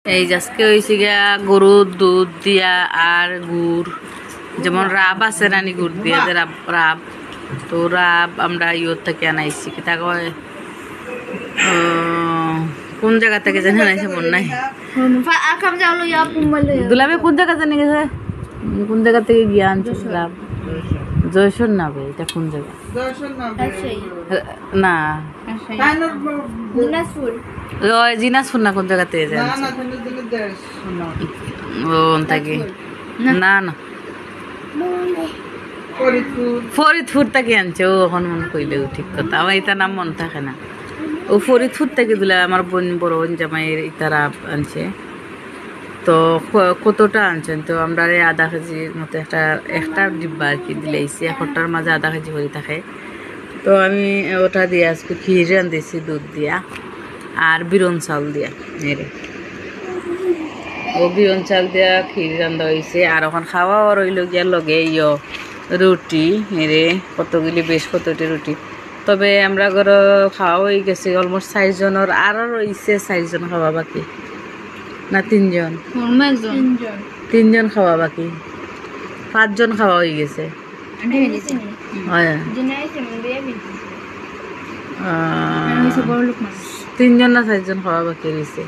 এই আজকে হয়েছে গিয়া গরুর দুধ দিয়া আর গুড়, যেমন রাব আছে রানী গুড় দিয়ে যে রাব, তো রাব আমরা ইয়োর থেকে আনাইছি। কিতা কয় কোন জায়গা থেকে জানি আনাইছে মন নাই। দুলাবে কোন জায়গা জানি গেছে, কোন জায়গা থেকে গিয়ে আনছে রাব? জয়সর না ভাই, এটা কোন জায়গা? না জিনাসপুর না, কোন জায়গা থেকে যায়? ও থাকি না না ফরিদপুর থেকে আনছে। ও এখন মনে কইলে ঠিক কথা, আমার এটা নাম মনে থাকে না। ও ফরিদপুর থেকে দিলে আমার বোন, বড় বোন জামাইয়ের ইতারা আনছে। তো কতটা আনছেন? তো আমরা আধা কেজির মতো একটা ডিব্বা আর কি দিলেছি, একটার মাঝে আধা কেজি করে থাকে। তো আমি ওটা দিয়ে আজকে ক্ষীর রাঁধেছি দুধ দিয়া আর বিরন চাল দিয়া মেরে। ও বিরন চাল দিয়া ক্ষীর রান্ধা হয়েছে। আর ওখান খাওয়া রইল গিয়া লগে রুটি মেরে, কতগুলি বেশ কতটি রুটি। তবে আমরা ঘরে খাওয়া হয়ে গেছে অলমোস্ট 4 জনের, আরও রয়েছে 4 জন খাওয়া বাকি, না 3 জন? 3 জন খাওয়া বাকি, 5 জন খাওয়া হয়ে গেছে। 3 জন না 4 জন খাওয়া বাকি রয়েছে।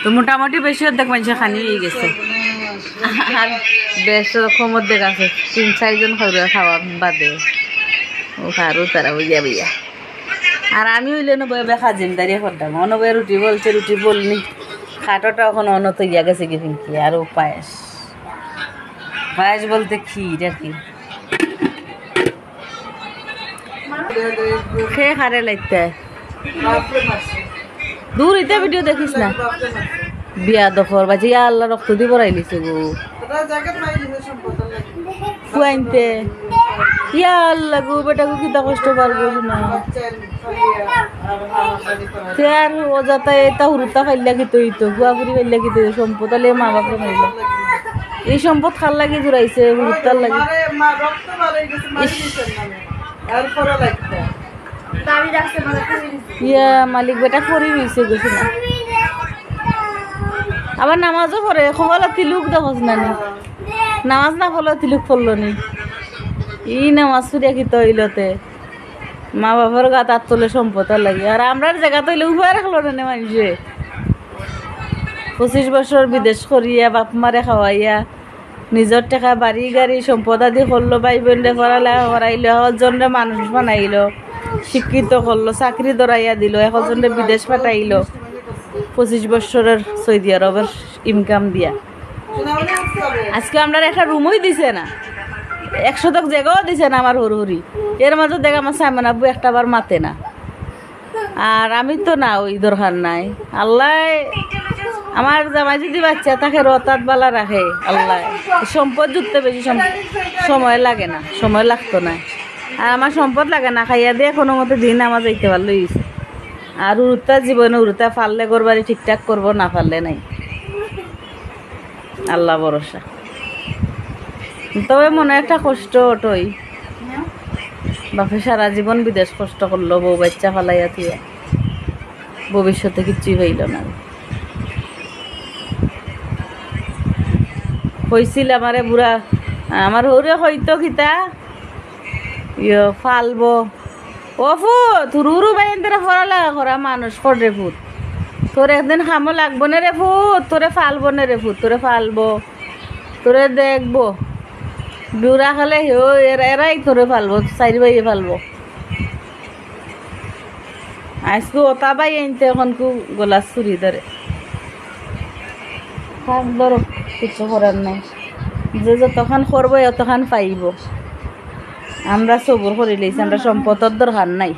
তো মোটামুটি বেশি অর্ধেক মানুষের খানি হয়ে গেছে। আর বেশ রকম অর্ধেক আছে, 3-4 জন খাওয়া বাদে ও খারো তারা বুঝিয়া বুঝিয়া। আর আমি হইলে নবে খাজিমদারি করতাম, অনবে রুটি বলছে, রুটি বলনি খাটোটা এখন অনত ইয়া গেছে কি ফিঙ্কি। আর ও পায়েস, পায়েস বলতে ক্ষীর আর কি। খেয়ে খারে লাগতে দূর ইতে ভিডিও দেখিস না, বিয়া দখর বাজে আল্লাহ রক্ত দিব রাইলিছে গো ফুয়াইনতে। ইয়া আল্লাহ গো, বেটাকে কিতা কষ্ট পারবো না। আর ও যাতা এটা হুরুতা খাইলা কি তৈ তো গুয়াপুরি খাইলা কি তৈ সম্পদ আলে মা বাপরে মারিলা। এই সম্পদ খাল লাগি জুড়াইছে হুরুতার লাগি। ইয়া মালিক বেটা ফরি রয়েছে গেছে না। আবার নামাজও পড়ে, খবর তিলুক দেখছ না নি? নামাজ না ফলো তিলুক ফললো নি। ই নামাজ ফুরিয়া কি তৈলতে মা বাবার গা তার তোলে সম্পদ লাগে। আর আমরা জায়গা তৈলে উপায় রাখলো না মানুষে। 25 বছর বিদেশ করিয়া বাপ মারে খাওয়াইয়া নিজের টাকা বাড়ি গাড়ি সম্পদ আদি করলো, ভাই বোনরে পড়ালেখা করাইলো, একজনরে মানুষ বানাইলো, শিক্ষিত করলো, চাকরি ধরাইয়া দিল, একজনরে বিদেশ পাঠাইলো 25 বছরের সৌদি আরবের ইনকাম দিয়া। আজকে আমরা একটা রুমই দিছে না, 100 জায়গাও দিছে না আমার হরহরি। এর মাঝে দেখ আমার সাইমন আব্বু একটা বার মাতে না। আর আমি তো না, ওই দরকার নাই। আল্লাহ আমার জামাই যদি বাচ্চা তাকে রতাত বালা রাখে আল্লাহ। সম্পদ জুটতে বেশি সময় লাগে না, সময় লাগতো না। আর আমার সম্পদ লাগে না, খাইয়া দিয়ে কোনো মতো দিন আমার যাইতে পারলো ইচ্ছে। আর উড়তা জীবনে উড়তা ফাললে গোরবারি ঠিকঠাক করবো, না ফাললে নাই। আল্লাহ ভরসা। তবে মনে একটা কষ্ট ওটই, বাপে সারা জীবন বিদেশ কষ্ট করলো, বউ বাচ্চা ফালাইয়া থিয়া ভবিষ্যতে কিচ্ছুই হইল না। হয়েছিল আমারে বুড়া, আমার হরে হয়তো খিতা ফালবো। ও ফুত হুরু বাইন তোরা ফরালেখা করা মানুষ করে ফুত, তোর একদিন খামো লাগবো না রে ফুত, তোরে ফালবো না রে ফুত, তোরে ফালবো, তোরে দেখবো। বুড়া খালে হেও এরাই তোরে ফালবো, 4 বাইয়ে ফালবো। আজকে ওটা বাই আনতে এখন কু গোলা চুরি ধরে থাক, ধরো কিছু করার নাই। যে যতক্ষণ করবো ততক্ষণ পাইব। আমরা সবর করে লইছি, আমরা সম্পদের দরকার নাই।